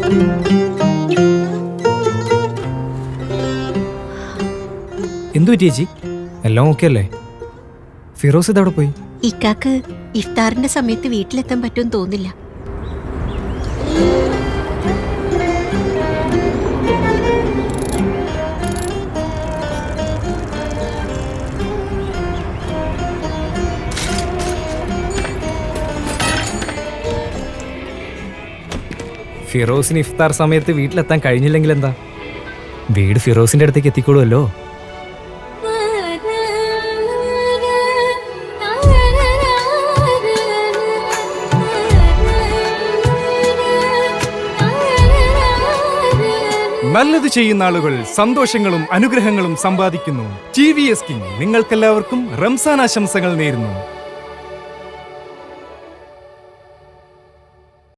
എന്തു പറ്റി ചേച്ചി? എല്ലാം ഓക്കെ അല്ലേ? ഫിറോസ് ഇതവിടെ പോയി? ഇക്കാക്ക് ഇഫ്താറിന്റെ സമയത്ത് വീട്ടിലെത്താൻ പറ്റുമെന്ന് തോന്നില്ല. ഫിറോസിന് ഇഫ്താർ സമയത്ത് വീട്ടിലെത്താൻ കഴിഞ്ഞില്ലെങ്കിൽ എന്താ? വീട് ഫിറോസിന്റെ അടുത്തേക്ക് എത്തിക്കോളുമല്ലോ. നല്ലത് ചെയ്യുന്ന ആളുകൾ സന്തോഷങ്ങളും അനുഗ്രഹങ്ങളും സമ്പാദിക്കുന്നു. TVS കിങ് നിങ്ങൾക്കെല്ലാവർക്കും റംസാൻ ആശംസകൾ നേരുന്നു.